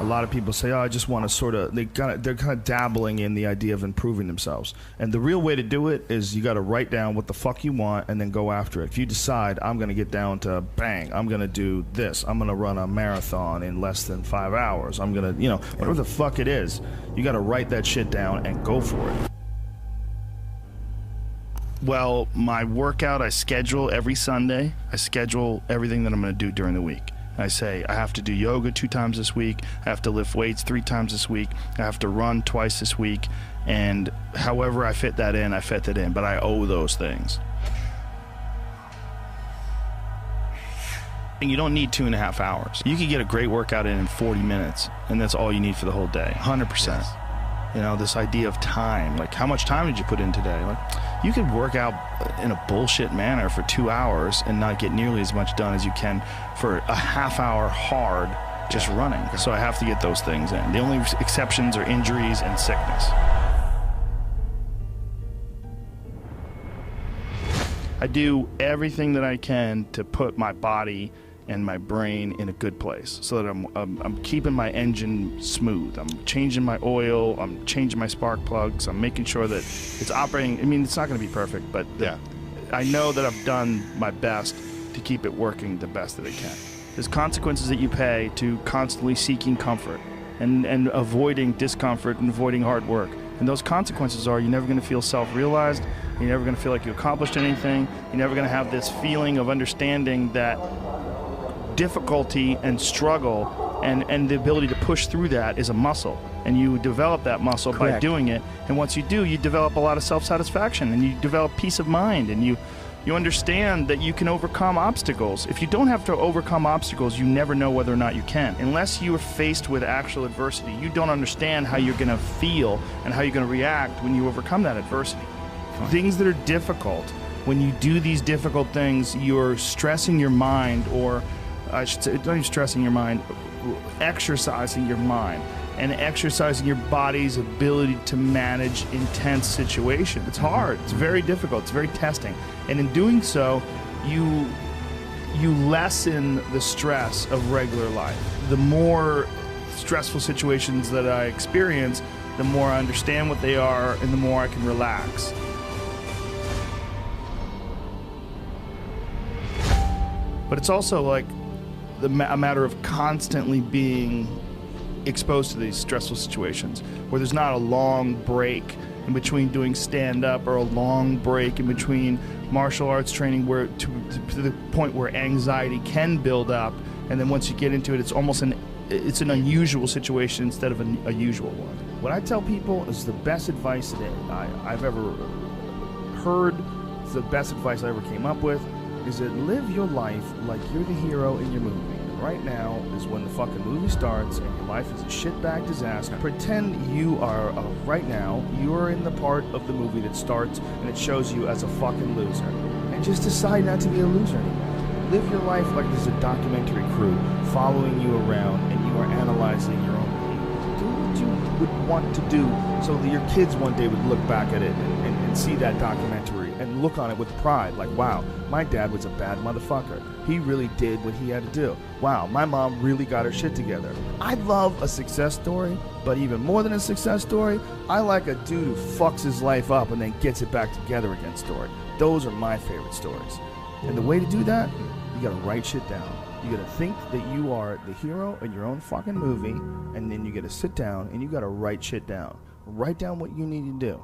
A lot of people say, oh, I just want to sort of, they're kind of dabbling in the idea of improving themselves. And the real way to do it is you got to write down what the fuck you want and then go after it. If you decide, I'm going to get down to bang, I'm going to do this, I'm going to run a marathon in less than 5 hours, I'm going to, whatever the fuck it is, you got to write that shit down and go for it. Well, my workout, I schedule every Sunday. I schedule everything that I'm going to do during the week. I say I have to do yoga 2 times this week. I have to lift weights 3 times this week. I have to run twice this week. And however I fit that in, I fit that in. But I owe those things. And you don't need 2.5 hours. You can get a great workout in 40 minutes, and that's all you need for the whole day, 100%. Yes. This idea of time, like how much time did you put in today? Like, you could work out in a bullshit manner for 2 hours and not get nearly as much done as you can for a half hour hard just running. So I have to get those things in. The only exceptions are injuries and sickness. I do everything that I can to put my body and my brain in a good place so that I'm keeping my engine smooth. I'm changing my oil, I'm changing my spark plugs, I'm making sure that it's operating. I mean, it's not going to be perfect, but I know that I've done my best to keep it working the best that it can. There's consequences that you pay to constantly seeking comfort and avoiding discomfort and avoiding hard work. And those consequences are you're never going to feel self-realized, you're never going to feel like you accomplished anything, you're never going to have this feeling of understanding that difficulty and struggle and the ability to push through that is a muscle, and you develop that muscle by doing it. And once you do, you develop a lot of self-satisfaction, and you develop peace of mind, and you understand that you can overcome obstacles. If you don't have to overcome obstacles, you never know whether or not you can. Unless you are faced with actual adversity, you don't understand how you're going to feel and how you're going to react when you overcome that adversity. Things that are difficult, when you do these difficult things, you're stressing your mind, or I should say, don't even stressing your mind, exercising your mind and exercising your body's ability to manage intense situations. It's hard. It's very difficult. It's very testing. And in doing so, you lessen the stress of regular life. The more stressful situations that I experience, the more I understand what they are and the more I can relax. But it's also like a matter of constantly being exposed to these stressful situations where there's not a long break in between doing stand-up or a long break in between martial arts training where to the point where anxiety can build up, and then once you get into it, it's almost an unusual situation instead of a usual one. What I tell people is the best advice that I've ever heard, it's the best advice I ever came up with, is that live your life like you're the hero in your movie. And right now is when the fucking movie starts and your life is a shitbag disaster. Pretend you are, right now, you're in the part of the movie that starts and it shows you as a fucking loser. And just decide not to be a loser anymore. Live your life like there's a documentary crew following you around and you are analyzing your own behavior. Do what you would want to do so that your kids one day would look back at it and see that documentary and look on it with pride, like, wow, my dad was a bad motherfucker. He really did what he had to do. Wow, my mom really got her shit together. I love a success story, but even more than a success story, I like a dude who fucks his life up and then gets it back together again story. Those are my favorite stories. And the way to do that, you gotta write shit down. You gotta think that you are the hero in your own fucking movie, and then you gotta sit down and you gotta write shit down. Write down what you need to do.